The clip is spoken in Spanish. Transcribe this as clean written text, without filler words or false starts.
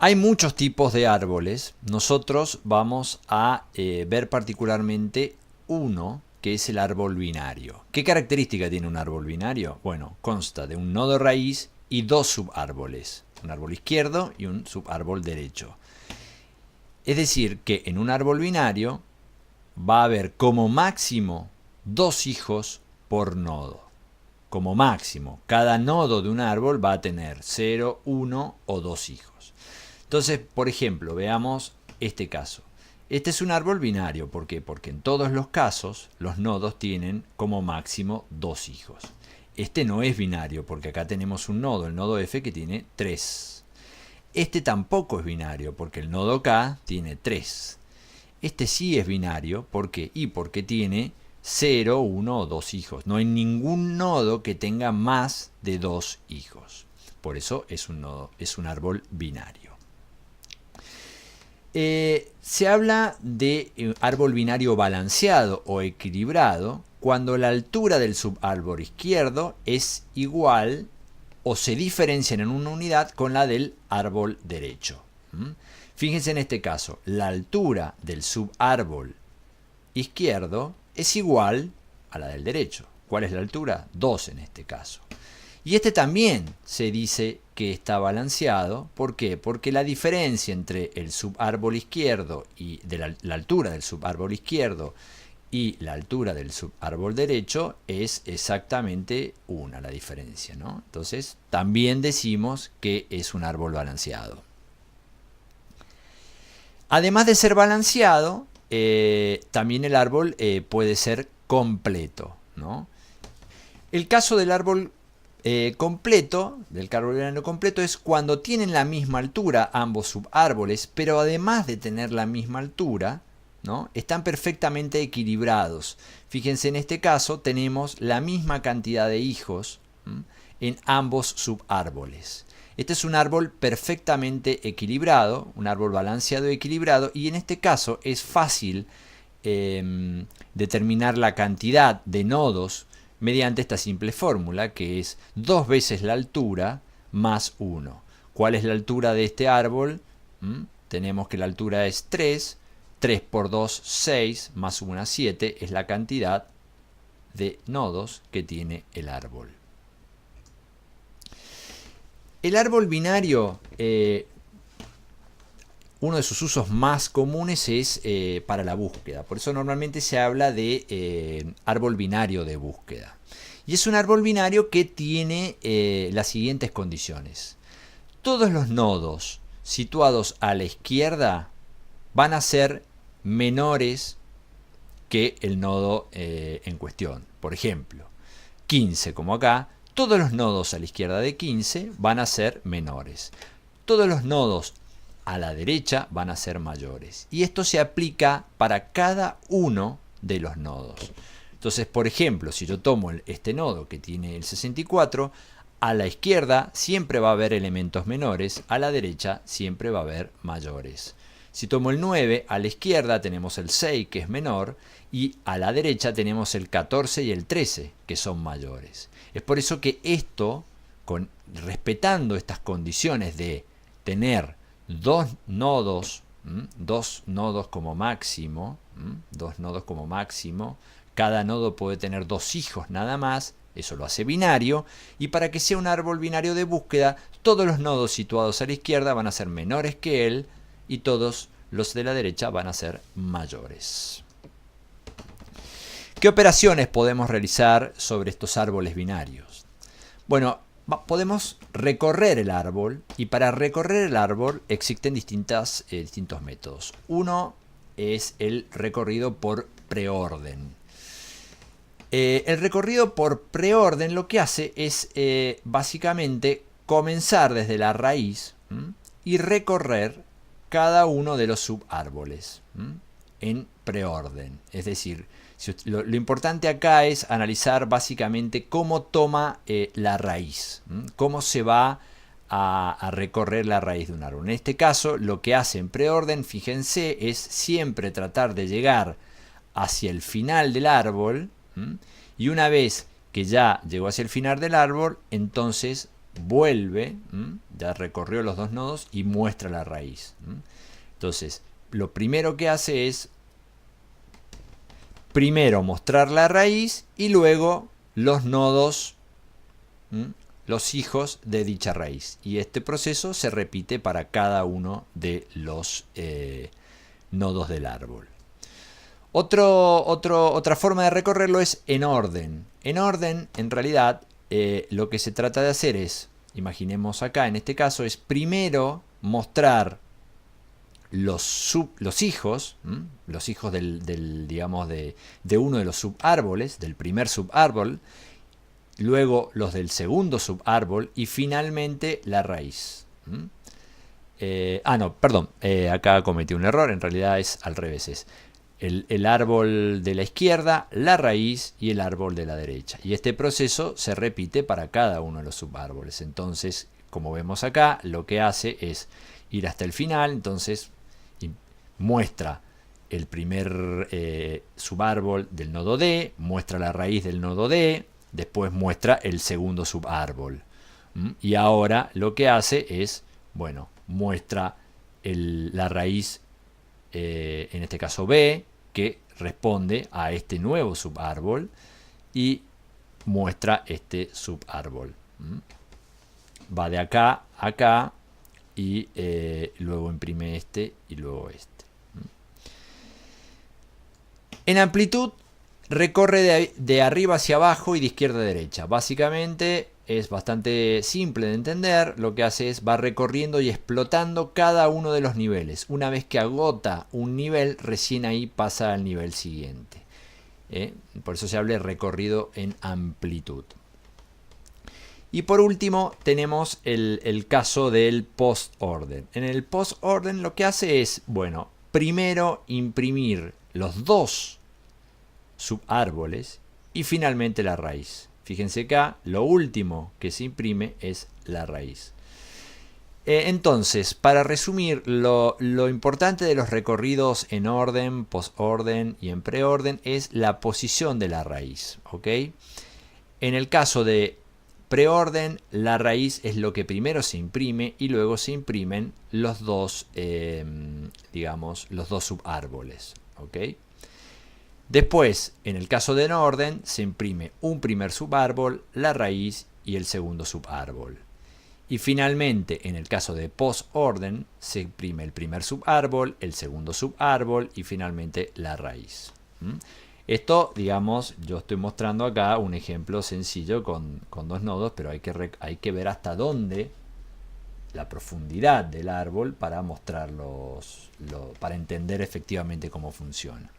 Hay muchos tipos de árboles. Nosotros vamos a ver particularmente uno, que es el árbol binario. ¿Qué característica tiene un árbol binario? Bueno, consta de un nodo raíz y dos subárboles, un árbol izquierdo y un subárbol derecho. Es decir, que en un árbol binario va a haber como máximo dos hijos por nodo. Como máximo, cada nodo de un árbol va a tener 0, 1 o 2 hijos. Entonces, por ejemplo, veamos este caso. Este es un árbol binario. ¿Por qué? Porque en todos los casos los nodos tienen como máximo 2 hijos. Este no es binario porque acá tenemos un nodo, el nodo F, que tiene 3. Este tampoco es binario porque el nodo K tiene 3. Este sí es binario. ¿Por qué? Y porque tiene 0, 1 o 2 hijos. No hay ningún nodo que tenga más de 2 hijos. Por eso es un árbol binario. Se habla de árbol binario balanceado o equilibrado cuando la altura del subárbol izquierdo es igual o se diferencian en una unidad con la del árbol derecho. Fíjense en este caso, la altura del subárbol izquierdo es igual a la del derecho. ¿Cuál es la altura? 2 en este caso. Y este también se dice que está balanceado. ¿Por qué? Porque la diferencia entre el subárbol izquierdo y de la altura del subárbol izquierdo y la altura del subárbol derecho es exactamente una la diferencia, ¿no? Entonces también decimos que es un árbol balanceado. Además de ser balanceado, también el árbol puede ser completo, ¿no? El caso del árbol completo, del árbol binario completo, es cuando tienen la misma altura ambos subárboles, pero además de tener la misma altura, ¿no?, están perfectamente equilibrados. Fíjense, en este caso tenemos la misma cantidad de hijos en ambos subárboles. Este es un árbol perfectamente equilibrado, un árbol balanceado y equilibrado, y en este caso es fácil determinar la cantidad de nodos mediante esta simple fórmula, que es 2 veces la altura más 1. ¿Cuál es la altura de este árbol? Tenemos que la altura es 3. 3 por 2, 6, más 1, 7, es la cantidad de nodos que tiene el árbol. El árbol binario, uno de sus usos más comunes es para la búsqueda. Por eso normalmente se habla de árbol binario de búsqueda. Y es un árbol binario que tiene las siguientes condiciones. Todos los nodos situados a la izquierda van a ser menores que el nodo en cuestión. Por ejemplo, 15 como acá, todos los nodos a la izquierda de 15 van a ser menores. Todos los nodos a la derecha van a ser mayores. Y esto se aplica para cada uno de los nodos. Entonces, por ejemplo, si yo tomo este nodo que tiene el 64, a la izquierda siempre va a haber elementos menores, a la derecha siempre va a haber mayores. Si tomo el 9, a la izquierda tenemos el 6, que es menor, y a la derecha tenemos el 14 y el 13, que son mayores. Es por eso que esto, respetando estas condiciones de tener dos nodos como máximo, cada nodo puede tener 2 hijos nada más, eso lo hace binario, y para que sea un árbol binario de búsqueda, todos los nodos situados a la izquierda van a ser menores que él, y todos los de la derecha van a ser mayores. ¿Qué operaciones podemos realizar sobre estos árboles binarios? Bueno, podemos recorrer el árbol, y para recorrer el árbol existen distintos métodos. Uno es el recorrido por preorden. El recorrido por preorden lo que hace es básicamente comenzar desde la raíz y recorrer cada uno de los subárboles en preorden. Es decir, lo importante acá es analizar básicamente cómo toma la raíz, cómo se va a recorrer la raíz de un árbol. En este caso, lo que hace en preorden, fíjense, es siempre tratar de llegar hacia el final del árbol, y una vez que ya llegó hacia el final del árbol, entonces vuelve, ya recorrió los dos nodos y muestra la raíz. Entonces, lo primero que hace es primero mostrar la raíz y luego los nodos, los hijos de dicha raíz. Y este proceso se repite para cada uno de los nodos del árbol. Otra forma de recorrerlo es en orden. En orden, en realidad, lo que se trata de hacer es, imaginemos acá, en este caso, es primero mostrar los hijos, digamos, de uno de los subárboles, del primer subárbol, luego los del segundo subárbol y finalmente la raíz. No, perdón, acá cometí un error, en realidad es al revés, es el árbol de la izquierda, la raíz y el árbol de la derecha. Y este proceso se repite para cada uno de los subárboles. Entonces, como vemos acá, lo que hace es ir hasta el final, entonces muestra el primer subárbol del nodo D, muestra la raíz del nodo D, después muestra el segundo subárbol. Y ahora lo que hace es, bueno, muestra la raíz, en este caso B, que responde a este nuevo subárbol y muestra este subárbol. Va de acá a acá y luego imprime este y luego este. En amplitud recorre de arriba hacia abajo y de izquierda a derecha. Básicamente es bastante simple de entender. Lo que hace es va recorriendo y explotando cada uno de los niveles. Una vez que agota un nivel, recién ahí pasa al nivel siguiente. Por eso se habla de recorrido en amplitud. Y por último tenemos el caso del post-orden. En el post-orden lo que hace es, bueno, primero imprimir los dos subárboles y finalmente la raíz. Fíjense acá, lo último que se imprime es la raíz. Entonces, para resumir, lo importante de los recorridos en orden, post-orden y en preorden es la posición de la raíz. ¿Ok? En el caso de preorden, la raíz es lo que primero se imprime y luego se imprimen los dos, digamos, los dos subárboles. ¿Ok? Después, en el caso de en orden, se imprime un primer subárbol, la raíz y el segundo subárbol. Y finalmente, en el caso de post-orden, se imprime el primer subárbol, el segundo subárbol y finalmente la raíz. Esto, digamos, yo estoy mostrando acá un ejemplo sencillo con dos nodos, pero hay que ver hasta dónde la profundidad del árbol para mostrarlos, para entender efectivamente cómo funciona.